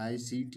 ICT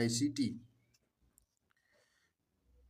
ICT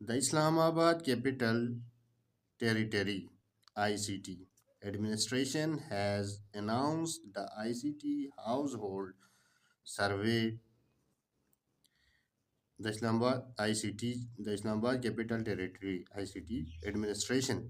The Islamabad Capital Territory ICT administration has announced the ICT household survey. The Islamabad Capital Territory ICT administration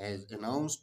has announced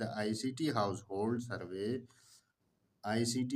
the ICT household survey ICT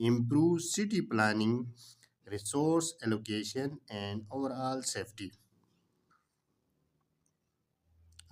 improve city planning, resource allocation and overall safety.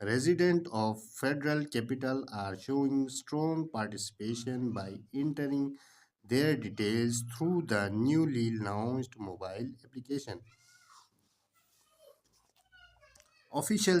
residents of Federal Capital are showing strong participation by entering their details through the newly launched mobile application. Official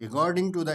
According to the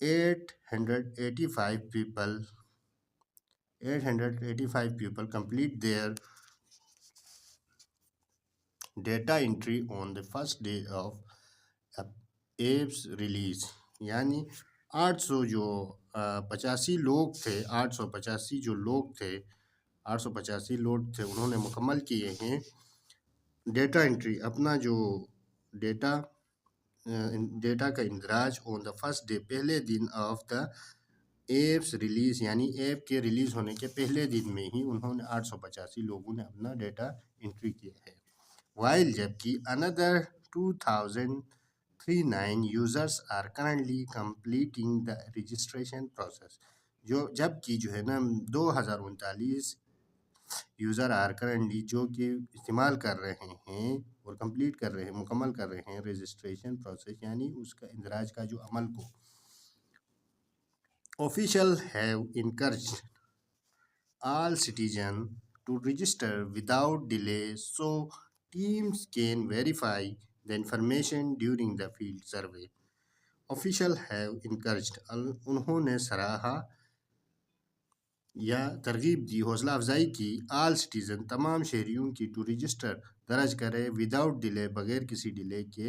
885 people complete their data entry on the first day of app's release یعنی 800 جو 85 لوگ تھے، 885 جو لوگ تھے، 885 لوگ تھے، انہوں نے مکمل کیے ہیں ڈیٹا انٹری، اپنا جو ڈیٹا ڈیٹا کا اندراج آن دا فرسٹ ڈے، پہلے دن آف دا ایپس ریلیز، یعنی ایپ کے ریلیز ہونے کے پہلے دن میں ہی انہوں نے 885 لوگوں نے اپنا ڈیٹا انٹری کیا ہے. وائل جبکہ اندر 2039 users are currently completing the registration process, جبکہ جو ہے نا 2039 یوزر آر کرنٹلی جو کہ استعمال کر رہے ہیں اور کمپلیٹ کر رہے ہیں، مکمل کر رہے ہیں رجسٹریشن پروسیس، یعنی اس کا اندراج کا جو عمل کو. Officials have encouraged all citizens to register without delay so teams can verify the information during the field survey. Officials have encouraged، انہوں نے سراہا یا ترغیب دی، حوصلہ افزائی کی، آل سٹیزن تمام شہریوں کی، ٹو رجسٹر درج کرے، وداؤٹ ڈیلے بغیر کسی ڈیلے کے،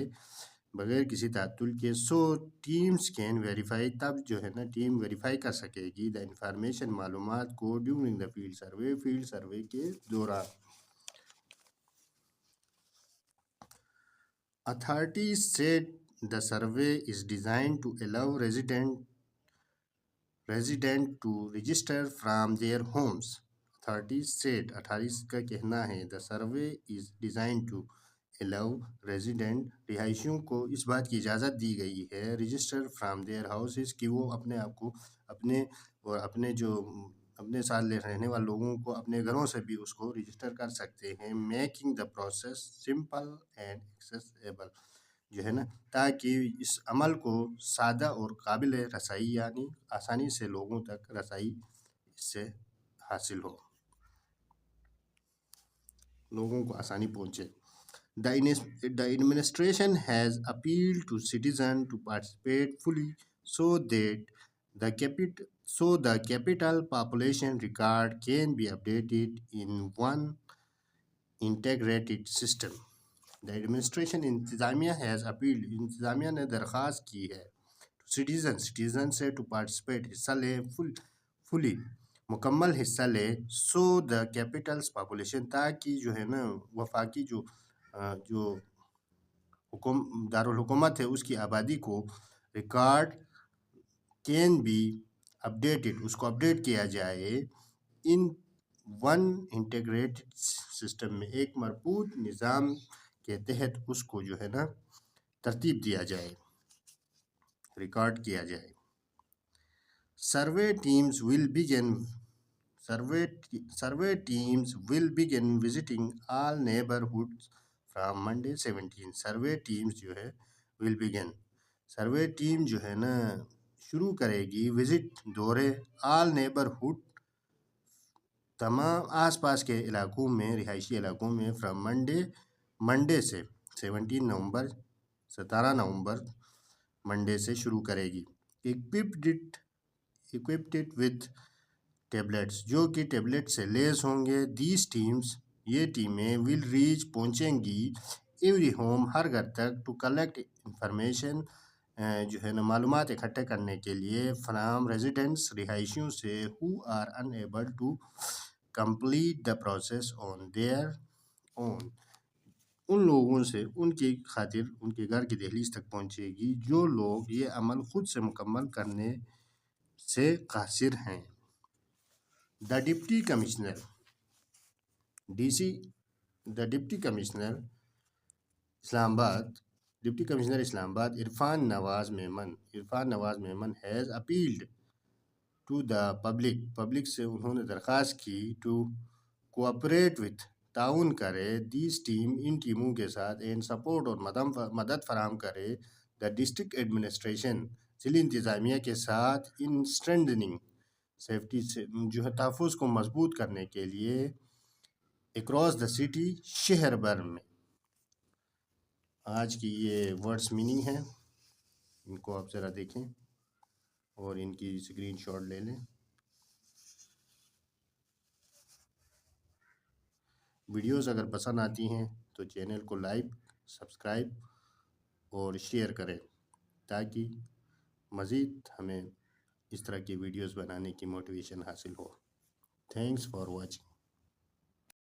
بغیر کسی تعطل کے، سو ٹیمز کین ویریفائی، تب جو ہے نا ٹیم ویریفائی کر سکے گی دا انفارمیشن معلومات کو ڈیورنگ دا فیلڈ سروے کے دوران. Authorities said the survey is designed to allow resident to register from their homes. Authorities کا کہنا ہے the survey is designed to allow resident، رہائشیوں کو اس بات کی اجازت دی گئی ہے رجسٹر فرام دیئر ہاؤسز، کہ وہ اپنے آپ کو اپنے ساتھ رہنے والے لوگوں کو اپنے گھروں سے بھی اس کو رجسٹر کر سکتے ہیں. Making the process simple and accessible, جو ہے نا تاکہ اس عمل کو سادہ اور قابل رسائی، یعنی آسانی سے لوگوں تک رسائی اس سے حاصل ہو، لوگوں کو آسانی پہنچے. The administration has appealed to citizens to participate fully so that the capital population record can be updated in one integrated system. The administration انتظامیہ has appealed، انتظامیہ نے درخواست کی ہے citizen سے to participate، حصہ لے، fully مکمل حصہ لے، so the capital's population، تاکہ جو ہے نا وفاقی جو دارالحکومت ہے اس کی آبادی کو ریکارڈ کین بی اپڈیٹڈ، اس کو اپڈیٹ کیا جائے ان ون انٹیگریٹڈ سسٹم میں، ایک مربوط نظام کے تحت اس کو جو ہے نا ترتیب دیا جائے، ریکارڈ کیا جائے. Survey teams will begin visiting all neighborhoods from Monday 17. Survey teams جو ہے سروے ٹیم جو ہے نا شروع کرے گی وزٹ، دورے، آل نیبرہڈ، تمام آس پاس کے علاقوں میں، رہائشی علاقوں میں، فرام منڈے سے 17 نومبر منڈے سے شروع کرے گی. equipped with ٹیبلٹس، جو کہ ٹیبلٹ سے لیس ہوں گے. دیز ٹیمز، یہ ٹیمیں ول ریچ، پہنچیں گی، ایوری ہوم، ہر گھر تک، ٹو کلیکٹ انفارمیشن، جو ہے نا معلومات اکٹھے کرنے کے لیے، فرام ریزیڈنٹس، رہائشیوں سے، who are unable to complete the process on their own, ان لوگوں سے ان کی خاطر ان کے گھر کی دہلیز تک پہنچے گی جو لوگ یہ عمل خود سے مکمل کرنے سے قاصر ہیں. دا deputy commissioner Islamabad Irfan Nawaz Memon has appealed to the public سے انہوں نے درخواست کی ٹو کوآپریٹ وتھ، تعاون کرے، دیز ٹیم، ان ٹیموں کے ساتھ، اینڈ سپورٹ، اور مدد فراہم کرے، دا ڈسٹرکٹ ایڈمنسٹریشن، ضلعی انتظامیہ کے ساتھ، ان اسٹرینتھننگ سیفٹی سے، جو ہے تحفظ کو مضبوط کرنے کے لیے، اکراس دا سٹی، شہر بھر میں. آج کی یہ ورڈس میننگ ہیں، ان کو آپ ذرا دیکھیں اور ان کی اسکرین شاٹ لے لیں. ویڈیوز اگر پسند آتی ہیں تو چینل کو لائک، سبسکرائب اور شیئر کریں تاکہ مزید ہمیں اس طرح کی ویڈیوز بنانے کی موٹیویشن حاصل ہو. Thanks for watching.